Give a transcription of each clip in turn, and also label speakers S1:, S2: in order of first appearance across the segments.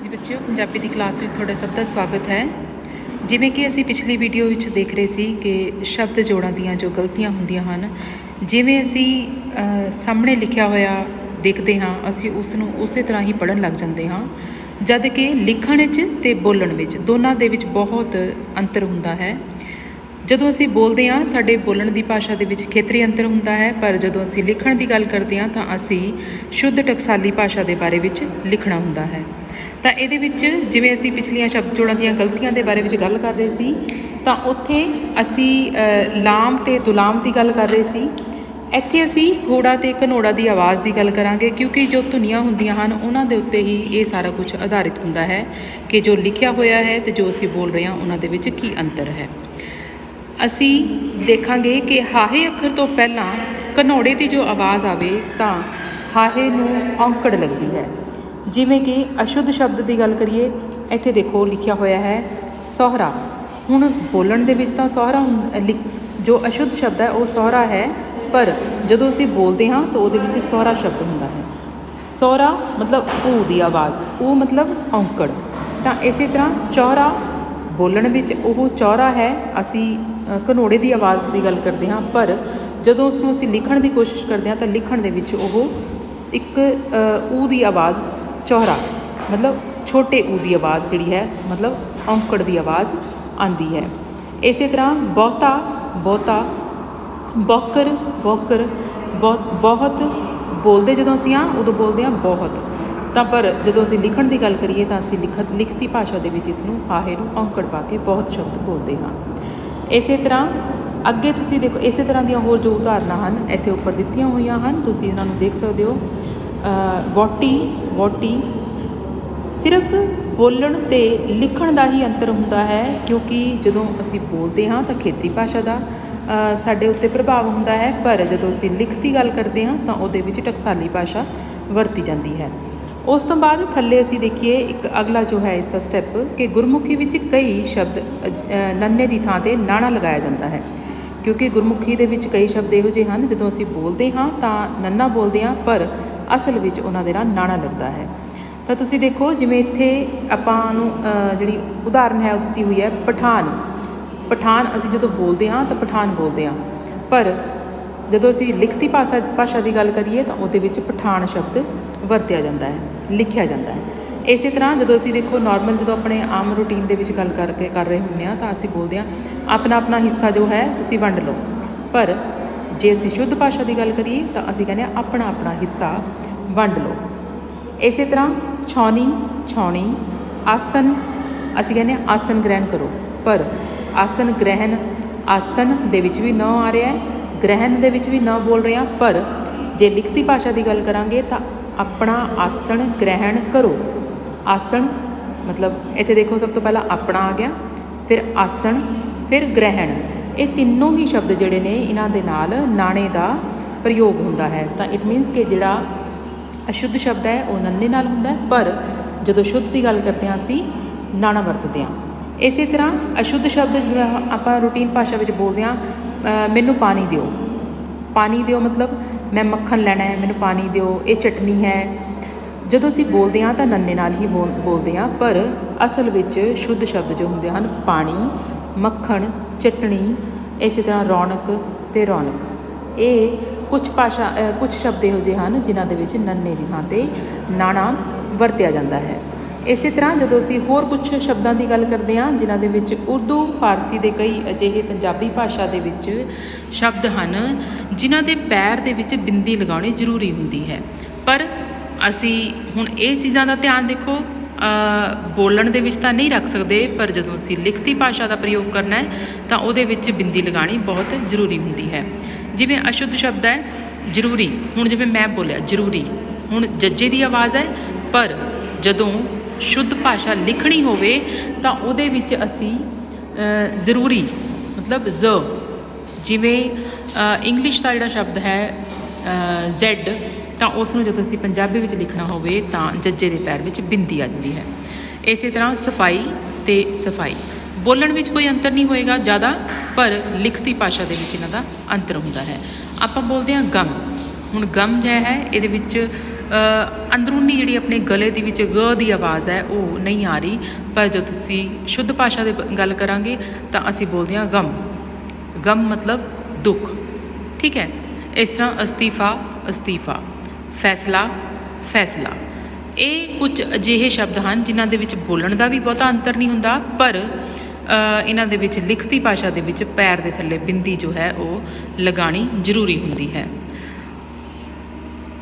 S1: जी बच्चों, पंजाबी की क्लास में थोड़ा सब का स्वागत है। जिमें कि असी पिछली वीडियो में देख रहे सी कि शब्द जोड़ों दीयां जो गलतियां होंदियां हन, जिमें असी सामने लिखा होया देखते हाँ असी उसनूं उस तरह ही पढ़न लग जाते हाँ, जद कि लिखण ते बोलण विच दोनों दे विच बहुत अंतर हुंदा है। ਜਦੋਂ ਅਸੀਂ ਬੋਲਦੇ ਹਾਂ ਸਾਡੇ ਬੋਲਣ ਦੀ ਭਾਸ਼ਾ ਦੇ ਵਿੱਚ ਖੇਤਰੀ ਅੰਤਰ ਹੁੰਦਾ ਹੈ, ਪਰ ਜਦੋਂ ਅਸੀਂ ਲਿਖਣ ਦੀ ਗੱਲ ਕਰਦੇ ਹਾਂ ਤਾਂ ਅਸੀਂ ਸ਼ੁੱਧ ਟਕਸਾਲੀ ਭਾਸ਼ਾ ਦੇ ਬਾਰੇ ਵਿੱਚ ਲਿਖਣਾ ਹੁੰਦਾ ਹੈ। ਤਾਂ ਇਹਦੇ ਵਿੱਚ ਜਿਵੇਂ ਅਸੀਂ ਪਿਛਲੀਆਂ ਸ਼ਬਦ ਜੋੜਾਂ ਦੀਆਂ ਗਲਤੀਆਂ ਦੇ ਬਾਰੇ ਵਿੱਚ ਗੱਲ ਕਰ ਰਹੇ ਸੀ, ਤਾਂ ਉੱਥੇ ਅਸੀਂ ਲਾਮ ਅਤੇ ਦੁਲਾਮ ਦੀ ਗੱਲ ਕਰ ਰਹੇ ਸੀ। ਇੱਥੇ ਅਸੀਂ ਹੋੜਾ ਅਤੇ ਘਨੋੜਾ ਦੀ ਆਵਾਜ਼ ਦੀ ਗੱਲ ਕਰਾਂਗੇ, ਕਿਉਂਕਿ ਜੋ ਧੁਨੀਆਂ ਹੁੰਦੀਆਂ ਹਨ ਉਹਨਾਂ ਦੇ ਉੱਤੇ ਹੀ ਇਹ ਸਾਰਾ ਕੁਝ ਆਧਾਰਿਤ ਹੁੰਦਾ ਹੈ ਕਿ ਜੋ ਲਿਖਿਆ ਹੋਇਆ ਹੈ ਅਤੇ ਜੋ ਅਸੀਂ ਬੋਲ ਰਹੇ ਹਾਂ ਉਹਨਾਂ ਦੇ ਵਿੱਚ ਕੀ ਅੰਤਰ ਹੈ। ਅਸੀਂ ਦੇਖਾਂਗੇ ਕਿ ਹਾਹੇ ਅੱਖਰ ਤੋਂ ਪਹਿਲਾਂ ਘਨੌੜੇ ਦੀ ਜੋ ਆਵਾਜ਼ ਆਵੇ ਤਾਂ ਹਾਹੇ ਨੂੰ ਔਂਕੜ ਲੱਗਦੀ ਹੈ। ਜਿਵੇਂ ਕਿ ਅਸ਼ੁੱਧ ਸ਼ਬਦ ਦੀ ਗੱਲ ਕਰੀਏ, ਇੱਥੇ ਦੇਖੋ ਲਿਖਿਆ ਹੋਇਆ ਹੈ ਸਹੁਰਾ। ਹੁਣ ਬੋਲਣ ਦੇ ਵਿੱਚ ਤਾਂ ਸਹੁਰਾ ਜੋ ਅਸ਼ੁੱਧ ਸ਼ਬਦ ਹੈ ਉਹ ਸਹੁਰਾ ਹੈ, ਪਰ ਜਦੋਂ ਅਸੀਂ ਬੋਲਦੇ ਹਾਂ ਤਾਂ ਉਹਦੇ ਵਿੱਚ ਸਹੁਰਾ ਸ਼ਬਦ ਹੁੰਦਾ ਹੈ। ਸਹੁਰਾ ਮਤਲਬ ਊ ਦੀ ਆਵਾਜ਼, ਊ ਮਤਲਬ ਔਂਕੜ। ਤਾਂ ਇਸੇ ਤਰ੍ਹਾਂ ਚੌਰਾ ਬੋਲਣ ਵਿੱਚ ਉਹ ਚੌਰਾ ਹੈ, ਅਸੀਂ ਘਨੋੜੇ ਦੀ ਆਵਾਜ਼ ਦੀ ਗੱਲ ਕਰਦੇ ਹਾਂ, ਪਰ ਜਦੋਂ ਉਸਨੂੰ ਅਸੀਂ ਲਿਖਣ ਦੀ ਕੋਸ਼ਿਸ਼ ਕਰਦੇ ਹਾਂ ਤਾਂ ਲਿਖਣ ਦੇ ਵਿੱਚ ਉਹ ਇੱਕ ਊ ਦੀ ਆਵਾਜ਼ ਚੌਰਾ ਮਤਲਬ ਛੋਟੇ ਊ ਦੀ ਆਵਾਜ਼ ਜਿਹੜੀ ਹੈ ਮਤਲਬ ਔਂਕੜ ਦੀ ਆਵਾਜ਼ ਆਉਂਦੀ ਹੈ। ਇਸੇ ਤਰ੍ਹਾਂ ਬਹੁਤਾ ਬਹੁਤਾ, ਬੌਕਰ ਬੌਕਰ, ਬਹੁਤ ਬੋਲਦੇ ਜਦੋਂ ਅਸੀਂ ਹਾਂ ਉਦੋਂ ਬੋਲਦੇ ਹਾਂ ਬਹੁਤ, ਤਾਂ ਪਰ ਜਦੋਂ ਅਸੀਂ ਲਿਖਣ ਦੀ ਗੱਲ ਕਰੀਏ ਤਾਂ ਅਸੀਂ ਲਿਖਤੀ ਭਾਸ਼ਾ ਦੇ ਵਿੱਚ ਇਸ ਨੂੰ ਹਾਹੇ ਨੂੰ ਔਂਕੜ ਪਾ ਕੇ ਬਹੁਤ ਸ਼ਬਦ ਬੋਲਦੇ ਹਾਂ। ਇਸੇ ਤਰ੍ਹਾਂ ਅੱਗੇ ਤੁਸੀਂ ਦੇਖੋ, ਇਸੇ ਤਰ੍ਹਾਂ ਦੀਆਂ ਹੋਰ ਜੋ ਉਦਾਹਰਨਾਂ ਹਨ ਇੱਥੇ ਉੱਪਰ ਦਿੱਤੀਆਂ ਹੋਈਆਂ ਹਨ, ਤੁਸੀਂ ਇਹਨਾਂ ਨੂੰ ਦੇਖ ਸਕਦੇ ਹੋ। ਵਹੁਟੀ ਵਹੁਟੀ, ਸਿਰਫ ਬੋਲਣ ਅਤੇ ਲਿਖਣ ਦਾ ਹੀ ਅੰਤਰ ਹੁੰਦਾ ਹੈ, ਕਿਉਂਕਿ ਜਦੋਂ ਅਸੀਂ ਬੋਲਦੇ ਹਾਂ ਤਾਂ ਖੇਤਰੀ ਭਾਸ਼ਾ ਦਾ ਸਾਡੇ ਉੱਤੇ ਪ੍ਰਭਾਵ ਹੁੰਦਾ ਹੈ, ਪਰ ਜਦੋਂ ਅਸੀਂ ਲਿਖਤੀ ਗੱਲ ਕਰਦੇ ਹਾਂ ਤਾਂ ਉਹਦੇ ਵਿੱਚ ਟਕਸਾਲੀ ਭਾਸ਼ਾ ਵਰਤੀ ਜਾਂਦੀ ਹੈ। ਉਸ ਤੋਂ ਬਾਅਦ ਥੱਲੇ ਅਸੀਂ ਦੇਖੀਏ ਇੱਕ ਅਗਲਾ ਜੋ ਹੈ ਇਸ ਦਾ ਸਟੈਪ ਕਿ ਗੁਰਮੁਖੀ ਵਿੱਚ ਕਈ ਸ਼ਬਦ ਨੰਨੇ ਦੀ ਥਾਂ 'ਤੇ ਨਾਣਾ ਲਗਾਇਆ ਜਾਂਦਾ ਹੈ, ਕਿਉਂਕਿ ਗੁਰਮੁਖੀ ਦੇ ਵਿੱਚ ਕਈ ਸ਼ਬਦ ਇਹੋ ਜਿਹੇ ਹਨ ਜਦੋਂ ਅਸੀਂ ਬੋਲਦੇ ਹਾਂ ਤਾਂ ਨੰਨਾ ਬੋਲਦੇ ਹਾਂ, ਪਰ ਅਸਲ ਵਿੱਚ ਉਹਨਾਂ ਦੇ ਨਾਲ ਨਾਣਾ ਲੱਗਦਾ ਹੈ। ਤਾਂ ਤੁਸੀਂ ਦੇਖੋ ਜਿਵੇਂ ਇੱਥੇ ਆਪਾਂ ਨੂੰ ਜਿਹੜੀ ਉਦਾਹਰਨ ਹੈ ਉਹ ਦਿੱਤੀ ਹੋਈ ਹੈ ਪਠਾਨ। ਪਠਾਨ ਅਸੀਂ ਜਦੋਂ ਬੋਲਦੇ ਹਾਂ ਤਾਂ ਪਠਾਨ ਬੋਲਦੇ ਹਾਂ, ਪਰ ਜਦੋਂ ਅਸੀਂ ਲਿਖਤੀ ਭਾਸ਼ਾ ਦੀ ਗੱਲ ਕਰੀਏ ਤਾਂ ਉਹਦੇ ਵਿੱਚ ਪਠਾਨ ਸ਼ਬਦ ਵਰਤਿਆ ਜਾਂਦਾ ਹੈ, ਲਿਖਿਆ ਜਾਂਦਾ ਹੈ। ਇਸੇ ਤਰ੍ਹਾਂ ਜਦੋਂ ਅਸੀਂ ਦੇਖੋ ਨੋਰਮਲ ਜਦੋਂ ਆਪਣੇ ਆਮ ਰੂਟੀਨ ਦੇ ਵਿੱਚ ਗੱਲ ਕਰ ਰਹੇ ਹੁੰਦੇ ਹਾਂ ਤਾਂ ਅਸੀਂ ਬੋਲਦੇ ਹਾਂ ਆਪਣਾ ਆਪਣਾ ਹਿੱਸਾ ਜੋ ਹੈ ਤੁਸੀਂ ਵੰਡ ਲਓ, ਪਰ ਜੇ ਅਸੀਂ ਸ਼ੁੱਧ ਭਾਸ਼ਾ ਦੀ ਗੱਲ ਕਰੀਏ ਤਾਂ ਅਸੀਂ ਕਹਿੰਦੇ ਹਾਂ ਆਪਣਾ ਆਪਣਾ ਹਿੱਸਾ ਵੰਡ ਲਓ। ਇਸੇ ਤਰ੍ਹਾਂ ਛਾਉਣੀ ਛਾਉਣੀ, ਆਸਨ ਅਸੀਂ ਕਹਿੰਦੇ ਹਾਂ ਆਸਨ ਗ੍ਰਹਿਣ ਕਰੋ, ਪਰ ਆਸਨ ਗ੍ਰਹਿਣ, ਆਸਨ ਦੇ ਵਿੱਚ ਵੀ ਨ ਆ ਰਿਹਾ ਹੈ, ਗ੍ਰਹਿਣ ਦੇ ਵਿੱਚ ਵੀ ਨ ਬੋਲ ਰਹੇ ਹਾਂ, ਪਰ ਜੇ ਲਿਖਤੀ ਭਾਸ਼ਾ ਦੀ ਗੱਲ ਕਰਾਂਗੇ ਤਾਂ ਆਪਣਾ ਆਸਣ ਗ੍ਰਹਿਣ ਕਰੋ। ਆਸਣ ਮਤਲਬ ਇੱਥੇ ਦੇਖੋ ਸਭ ਤੋਂ ਪਹਿਲਾਂ ਆਪਣਾ ਆ ਗਿਆ, ਫਿਰ ਆਸਣ, ਫਿਰ ਗ੍ਰਹਿਣ। ਇਹ ਤਿੰਨੋਂ ਹੀ ਸ਼ਬਦ ਜਿਹੜੇ ਨੇ ਇਹਨਾਂ ਦੇ ਨਾਲ ਨਾਣੇ ਦਾ ਪ੍ਰਯੋਗ ਹੁੰਦਾ ਹੈ। ਤਾਂ ਇਟ ਮੀਨਸ ਕਿ ਜਿਹੜਾ ਅਸ਼ੁੱਧ ਸ਼ਬਦ ਹੈ ਉਹ ਨੰਨੇ ਨਾਲ ਹੁੰਦਾ, ਪਰ ਜਦੋਂ ਸ਼ੁੱਧ ਦੀ ਗੱਲ ਕਰਦੇ ਹਾਂ ਅਸੀਂ ਨਾਣਾ ਵਰਤਦੇ ਹਾਂ। ਇਸੇ ਤਰ੍ਹਾਂ ਅਸ਼ੁੱਧ ਸ਼ਬਦ ਜਿਵੇਂ ਆਪਾਂ ਰੂਟੀਨ ਭਾਸ਼ਾ ਵਿੱਚ ਬੋਲਦੇ ਹਾਂ, ਮੈਨੂੰ ਪਾਣੀ ਦਿਓ। ਪਾਣੀ ਦਿਓ ਮਤਲਬ ਮੈਂ ਮੱਖਣ ਲੈਣਾ ਹੈ, ਮੈਨੂੰ ਪਾਣੀ ਦਿਓ, ਇਹ ਚਟਨੀ ਹੈ। ਜਦੋਂ ਅਸੀਂ ਬੋਲਦੇ ਹਾਂ ਤਾਂ ਨੰਨੇ ਨਾਲ ਹੀ ਬੋਲਦੇ ਹਾਂ, ਪਰ ਅਸਲ ਵਿੱਚ ਸ਼ੁੱਧ ਸ਼ਬਦ ਜੋ ਹੁੰਦੇ ਹਨ ਪਾਣੀ, ਮੱਖਣ, ਚਟਣੀ, ਇਸੇ ਤਰ੍ਹਾਂ ਰੌਣਕ ਅਤੇ ਰੌਣਕ। ਇਹ ਕੁਛ ਸ਼ਬਦ ਇਹੋ ਜਿਹੇ ਹਨ ਜਿਨ੍ਹਾਂ ਦੇ ਵਿੱਚ ਨੰਨੇ ਦੀ ਥਾਂ 'ਤੇ ਨਾਣਾ ਵਰਤਿਆ ਜਾਂਦਾ ਹੈ। ਇਸੇ ਤਰ੍ਹਾਂ ਜਦੋਂ ਅਸੀਂ ਹੋਰ ਕੁਛ ਸ਼ਬਦਾਂ ਦੀ ਗੱਲ ਕਰਦੇ ਹਾਂ ਜਿਨ੍ਹਾਂ ਦੇ ਵਿੱਚ ਉਰਦੂ ਫਾਰਸੀ ਦੇ ਕਈ ਅਜਿਹੇ ਪੰਜਾਬੀ ਭਾਸ਼ਾ ਦੇ ਵਿੱਚ ਸ਼ਬਦ ਹਨ ਜਿਨ੍ਹਾਂ ਦੇ ਪੈਰ ਦੇ ਵਿੱਚ ਬਿੰਦੀ ਲਗਾਉਣੀ ਜ਼ਰੂਰੀ ਹੁੰਦੀ ਹੈ, ਪਰ ਅਸੀਂ ਹੁਣ ਇਹ ਚੀਜ਼ਾਂ ਦਾ ਧਿਆਨ ਦੇਖੋ ਬੋਲਣ ਦੇ ਵਿੱਚ ਤਾਂ ਨਹੀਂ ਰੱਖ ਸਕਦੇ, ਪਰ ਜਦੋਂ ਅਸੀਂ ਲਿਖਤੀ ਭਾਸ਼ਾ ਦਾ ਪ੍ਰਯੋਗ ਕਰਨਾ ਹੈ ਤਾਂ ਉਹਦੇ ਵਿੱਚ ਬਿੰਦੀ ਲਗਾਉਣੀ ਬਹੁਤ ਜ਼ਰੂਰੀ ਹੁੰਦੀ ਹੈ। ਜਿਵੇਂ ਅਸ਼ੁੱਧ ਸ਼ਬਦ ਹੈ ਜ਼ਰੂਰੀ, ਹੁਣ ਜਿਵੇਂ ਮੈਂ ਬੋਲਿਆ ਜ਼ਰੂਰੀ, ਹੁਣ ਜੱਜੇ ਦੀ ਆਵਾਜ਼ ਹੈ, ਪਰ ਜਦੋਂ ਸ਼ੁੱਧ ਭਾਸ਼ਾ ਲਿਖਣੀ ਹੋਵੇ ਤਾਂ ਉਹਦੇ ਵਿੱਚ ਅਸੀਂ ਜ਼ਰੂਰੀ ਮਤਲਬ ਜ਼, ਜਿਵੇਂ ਇੰਗਲਿਸ਼ ਦਾ ਜਿਹੜਾ ਸ਼ਬਦ ਹੈ ਜ਼ੈਡ, ਤਾਂ ਉਸ ਨੂੰ ਜਦੋਂ ਅਸੀਂ ਪੰਜਾਬੀ ਵਿੱਚ ਲਿਖਣਾ ਹੋਵੇ ਤਾਂ ਜੱਜੇ ਦੇ ਪੈਰ ਵਿੱਚ ਬਿੰਦੀ ਆ ਜਾਂਦੀ ਹੈ। ਇਸੇ ਤਰ੍ਹਾਂ ਸਫਾਈ ਅਤੇ ਸਫਾਈ, ਬੋਲਣ ਵਿੱਚ ਕੋਈ ਅੰਤਰ ਨਹੀਂ ਹੋਏਗਾ ਜ਼ਿਆਦਾ, ਪਰ ਲਿਖਤੀ ਭਾਸ਼ਾ ਦੇ ਵਿੱਚ ਇਹਨਾਂ ਦਾ ਅੰਤਰ ਹੁੰਦਾ ਹੈ। ਆਪਾਂ ਬੋਲਦੇ ਹਾਂ ਗਮ। ਹੁਣ ਗਮ ਜੋ ਹੈ ਇਹਦੇ ਵਿੱਚ ਅੰਦਰੂਨੀ ਜਿਹੜੀ ਆਪਣੇ ਗਲੇ ਦੇ ਵਿੱਚ ਗ ਦੀ ਆਵਾਜ਼ ਹੈ ਉਹ ਨਹੀਂ ਆ ਰਹੀ। ਪਰ ਜਦੋਂ ਤੁਸੀਂ ਸ਼ੁੱਧ ਭਾਸ਼ਾ ਦੀ ਗੱਲ ਕਰਾਂਗੇ ਤਾਂ ਅਸੀਂ ਬੋਲਦੇ ਹਾਂ ਗਮ। ਗਮ ਮਤਲਬ ਦੁੱਖ, ਠੀਕ ਹੈ। ਇਸ ਤਰ੍ਹਾਂ ਅਸਤੀਫਾ, ਅਸਤੀਫਾ, ਫੈਸਲਾ, ਫੈਸਲਾ। ਇਹ ਕੁਝ ਅਜਿਹੇ ਸ਼ਬਦ ਹਨ ਜਿਨ੍ਹਾਂ ਦੇ ਵਿੱਚ ਬੋਲਣ ਦਾ ਵੀ ਬਹੁਤਾ ਅੰਤਰ ਨਹੀਂ ਹੁੰਦਾ, ਪਰ ਇਹਨਾਂ ਦੇ ਵਿੱਚ ਲਿਖਤੀ ਭਾਸ਼ਾ ਦੇ ਵਿੱਚ ਪੈਰ ਦੇ ਥੱਲੇ ਬਿੰਦੀ ਜੋ ਹੈ ਉਹ ਲਗਾਉਣੀ ਜ਼ਰੂਰੀ ਹੁੰਦੀ ਹੈ।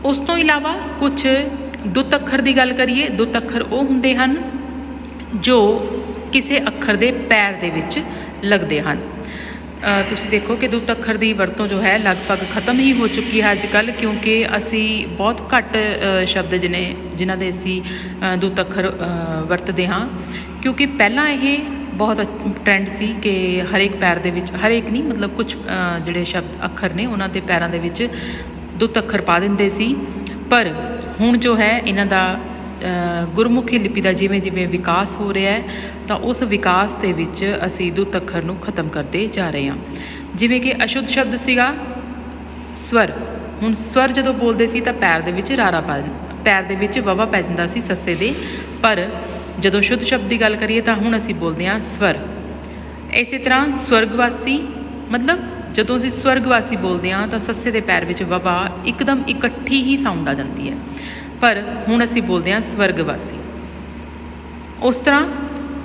S1: ਉਸ ਤੋਂ ਇਲਾਵਾ ਕੁਝ ਦੁੱਤ ਅੱਖਰ ਦੀ ਗੱਲ ਕਰੀਏ। ਦੁੱਤ ਅੱਖਰ ਉਹ ਹੁੰਦੇ ਹਨ ਜੋ ਕਿਸੇ ਅੱਖਰ ਦੇ ਪੈਰ ਦੇ ਵਿੱਚ ਲੱਗਦੇ ਹਨ। ਤੁਸੀਂ ਦੇਖੋ ਕਿ ਦੁੱਤ ਅੱਖਰ ਦੀ ਵਰਤੋਂ ਜੋ ਹੈ ਲਗਭਗ ਖਤਮ ਹੀ ਹੋ ਚੁੱਕੀ ਹੈ ਅੱਜ ਕੱਲ੍ਹ, ਕਿਉਂਕਿ ਅਸੀਂ ਬਹੁਤ ਘੱਟ ਸ਼ਬਦ ਜਿਨ੍ਹਾਂ ਦੇ ਅਸੀਂ ਦੁੱਤ ਅੱਖਰ ਵਰਤਦੇ ਹਾਂ। ਕਿਉਂਕਿ ਪਹਿਲਾਂ ਇਹ ਬਹੁਤ ਟਰੈਂਡ ਸੀ ਕਿ ਹਰੇਕ ਪੈਰ ਦੇ ਵਿੱਚ, ਹਰੇਕ ਨਹੀਂ ਮਤਲਬ ਕੁਝ ਜਿਹੜੇ ਸ਼ਬਦ ਅੱਖਰ ਨੇ ਉਹਨਾਂ ਦੇ ਪੈਰਾਂ ਦੇ ਵਿੱਚ ਦੁੱਤ ਅੱਖਰ ਪਾ ਦਿੰਦੇ ਸੀ। ਪਰ ਹੁਣ ਜੋ ਹੈ ਇਹਨਾਂ ਦਾ ਗੁਰਮੁਖੀ ਲਿਪੀ ਦਾ ਜਿਵੇਂ ਜਿਵੇਂ ਵਿਕਾਸ ਹੋ ਰਿਹਾ ਹੈ ਤਾਂ ਉਸ ਵਿਕਾਸ ਦੇ ਵਿੱਚ ਅਸੀਂ ਦੁੱਤ ਅੱਖਰ ਨੂੰ ਖਤਮ ਕਰਦੇ ਜਾ ਰਹੇ ਹਾਂ। ਜਿਵੇਂ ਕਿ ਅਸ਼ੁੱਧ ਸ਼ਬਦ ਸੀਗਾ ਸਵਰ। ਹੁਣ ਸਵਰ ਜਦੋਂ ਬੋਲਦੇ ਸੀ ਤਾਂ ਪੈਰ ਦੇ ਵਿੱਚ ਰਾਰਾ ਪੈਰ ਦੇ ਵਿੱਚ ਵਵਾ ਪੈ ਜਾਂਦਾ ਸੀ ਸੱਸੇ ਦੇ। ਪਰ ਜਦੋਂ ਸ਼ੁੱਧ ਸ਼ਬਦ ਦੀ ਗੱਲ ਕਰੀਏ ਤਾਂ ਹੁਣ ਅਸੀਂ ਬੋਲਦੇ ਹਾਂ ਸਵਰ। ਇਸੇ ਤਰ੍ਹਾਂ ਸਵਰਗਵਾਸੀ, ਮਤਲਬ ਜਦੋਂ ਅਸੀਂ ਸਵਰਗਵਾਸੀ ਬੋਲਦੇ ਹਾਂ ਤਾਂ ਸੱਸੇ ਦੇ ਪੈਰ ਵਿੱਚ ਵਵਾ ਇੱਕਦਮ ਇਕੱਠੀ ਹੀ ਸਾਊਂਡ ਆ ਜਾਂਦੀ ਹੈ, ਪਰ ਹੁਣ ਅਸੀਂ ਬੋਲਦੇ ਹਾਂ ਸਵਰਗਵਾਸੀ। ਉਸ ਤਰ੍ਹਾਂ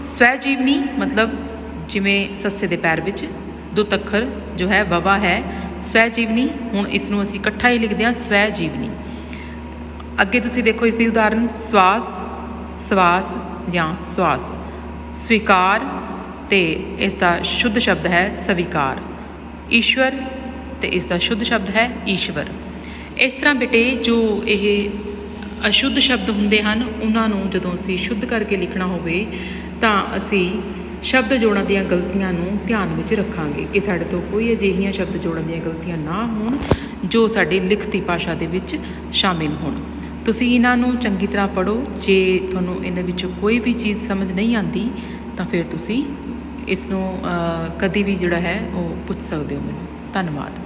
S1: ਸਵੈ ਜੀਵਨੀ, ਮਤਲਬ ਜਿਵੇਂ ਸੱਸੇ ਦੇ ਪੈਰ ਵਿੱਚ ਦੁੱਤ ਅੱਖਰ ਜੋ ਹੈ ਵਵਾ ਹੈ, ਸਵੈ ਜੀਵਨੀ। ਹੁਣ ਇਸ ਨੂੰ ਅਸੀਂ ਇਕੱਠਾ ਹੀ ਲਿਖਦੇ ਹਾਂ ਸਵੈ ਜੀਵਨੀ। ਅੱਗੇ ਤੁਸੀਂ ਦੇਖੋ ਇਸ ਦੀ ਉਦਾਹਰਨ ਸਵਾਸ, ਸਵਾਸ ਜਾਂ ਸਵਾਸ। ਸਵੀਕਾਰ ਅਤੇ ਇਸ ਦਾ ਸ਼ੁੱਧ ਸ਼ਬਦ ਹੈ ਸਵੀਕਾਰ। ਈਸ਼ਵਰ ਅਤੇ ਇਸ ਦਾ ਸ਼ੁੱਧ ਸ਼ਬਦ ਹੈ ਈਸ਼ਵਰ। ਇਸ ਤਰ੍ਹਾਂ ਬੇਟੇ ਜੋ ਇਹ ਅਸ਼ੁੱਧ ਸ਼ਬਦ ਹੁੰਦੇ ਹਨ ਉਹਨਾਂ ਨੂੰ ਜਦੋਂ ਅਸੀਂ ਸ਼ੁੱਧ ਕਰਕੇ ਲਿਖਣਾ ਹੋਵੇ ਤਾਂ ਅਸੀਂ ਸ਼ਬਦ ਜੋੜਾਂ ਦੀਆਂ ਗਲਤੀਆਂ ਨੂੰ ਧਿਆਨ ਵਿੱਚ ਰੱਖਾਂਗੇ ਕਿ ਸਾਡੇ ਤੋਂ ਕੋਈ ਅਜਿਹੀਆਂ ਸ਼ਬਦ ਜੋੜਾਂ ਦੀਆਂ ਗਲਤੀਆਂ ਨਾ ਹੋਣ ਜੋ ਸਾਡੀ ਲਿਖਤੀ ਭਾਸ਼ਾ ਦੇ ਵਿੱਚ ਸ਼ਾਮਿਲ ਹੋਣ। ਤੁਸੀਂ ਇਹਨਾਂ ਨੂੰ ਚੰਗੀ ਤਰ੍ਹਾਂ ਪੜ੍ਹੋ। ਜੇ ਤੁਹਾਨੂੰ ਇਹਨਾਂ ਵਿੱਚੋਂ ਕੋਈ ਵੀ ਚੀਜ਼ ਸਮਝ ਨਹੀਂ ਆਉਂਦੀ ਤਾਂ ਫਿਰ ਤੁਸੀਂ ਇਸ ਨੂੰ ਕਦੀ ਵੀ ਜਿਹੜਾ ਹੈ ਉਹ ਪੁੱਛ ਸਕਦੇ ਹੋ ਮੈਨੂੰ। ਧੰਨਵਾਦ।